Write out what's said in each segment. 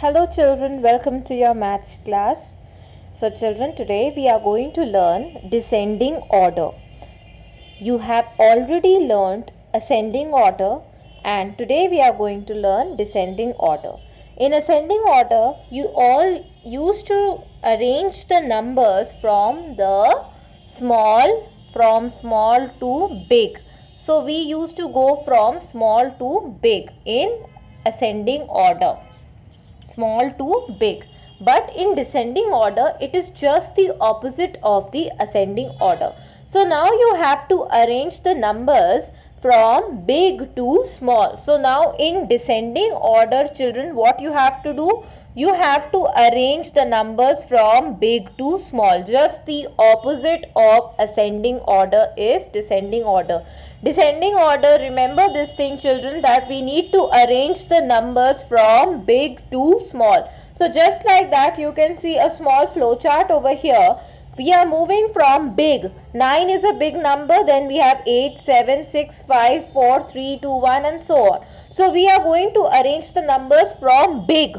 Hello children, welcome to your maths class. So children, today we are going to learn descending order. You have already learned ascending order and today we are going to learn descending order. In ascending order, you all used to arrange the numbers from small to big. So we used to go from small to big in ascending order. Small to big, but in descending order it is just the opposite of the ascending order. So now you have to arrange the numbers from big to small. So now in descending order, children, what you have to do, you have to arrange the numbers from big to small. Just the opposite of ascending order is descending order. Descending order, remember this thing children, that we need to arrange the numbers from big to small. So just like that, you can see a small flow chart over here. We are moving from big. 9 is a big number, then we have 8, 7, 6, 5, 4, 3, 2, 1 and so on. So we are going to arrange the numbers from big.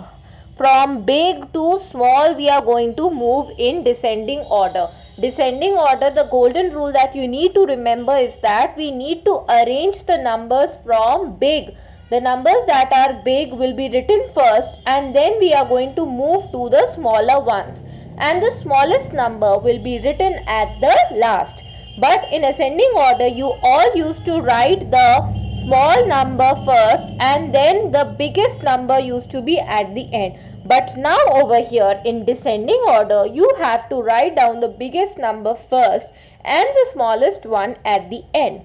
From big to small, we are going to move in descending order. Descending order, the golden rule that you need to remember is that we need to arrange the numbers from big. The numbers that are big will be written first and then we are going to move to the smaller ones. And the smallest number will be written at the last. But in ascending order, you all used to write the small number first and then the biggest number used to be at the end. But now over here in descending order, you have to write down the biggest number first and the smallest one at the end.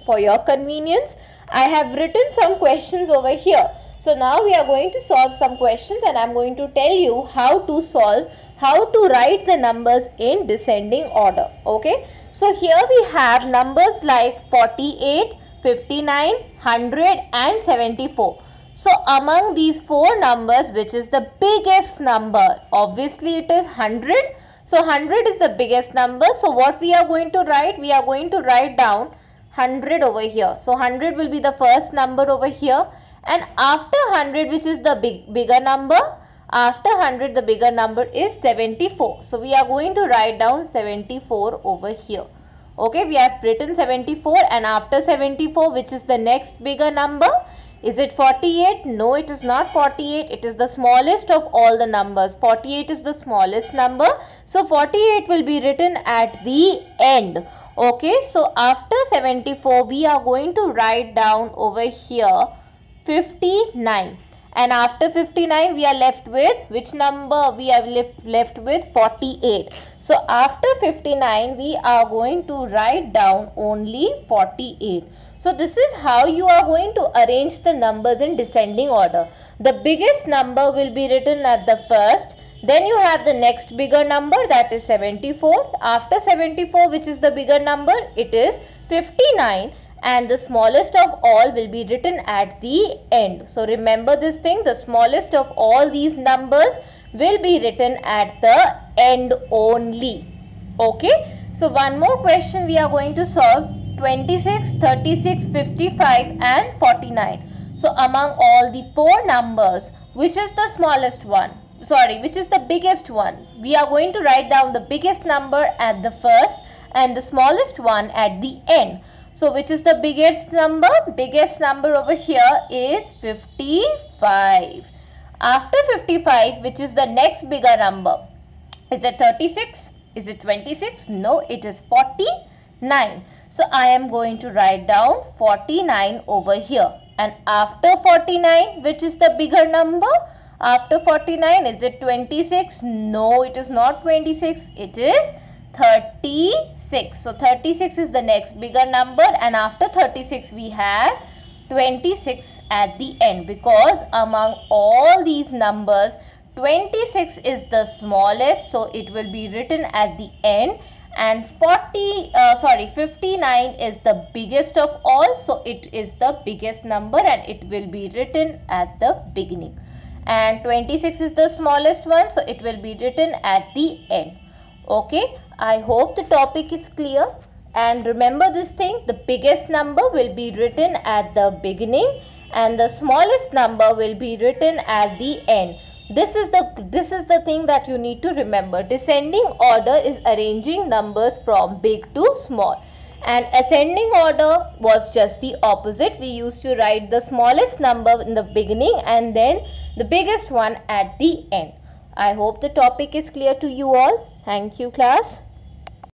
For your convenience, I have written some questions over here. So now we are going to solve some questions and I am going to tell you how to write the numbers in descending order. Okay. So here we have numbers like 48, 59, 100 and 74. So among these four numbers, which is the biggest number? Obviously it is 100. So 100 is the biggest number. So what we are going to write? We are going to write down 100 over here. So 100 will be the first number over here. And after 100, which is the bigger number, after 100 the bigger number is 74. So we are going to write down 74 over here. Okay, we have written 74 and after 74, which is the next bigger number? Is it 48? No, it is not 48. It is the smallest of all the numbers. 48 is the smallest number. So 48 will be written at the end. Okay, so after 74, we are going to write down over here 59. And after 59, we are left with which number? We are left with 48. So after 59, we are going to write down only 48. So this is how you are going to arrange the numbers in descending order. The biggest number will be written at the first. Then you have the next bigger number, that is 74. After 74, which is the bigger number? It is 59. And the smallest of all will be written at the end. So remember this thing, the smallest of all these numbers will be written at the end only. Okay. So one more question we are going to solve. 26, 36, 55 and 49. So among all the four numbers, which is the smallest one? Which is the biggest one? We are going to write down the biggest number at the first and the smallest one at the end. So which is the biggest number? Biggest number over here is 55. After 55, which is the next bigger number? Is it 36? Is it 26? No, it is 49. So I am going to write down 49 over here. And after 49, which is the bigger number? After 49, is it 26? No, it is not 26. It is 36. So 36 is the next bigger number and after 36 we have 26 at the end, because among all these numbers 26 is the smallest, so it will be written at the end, and 59 is the biggest of all, so it is the biggest number and it will be written at the beginning, and 26 is the smallest one, so it will be written at the end. Okay, I hope the topic is clear. And remember this thing, the biggest number will be written at the beginning and the smallest number will be written at the end. This is the thing that you need to remember. Descending order is arranging numbers from big to small, and ascending order was just the opposite. We used to write the smallest number in the beginning and then the biggest one at the end. I hope the topic is clear to you all. Thank you, class.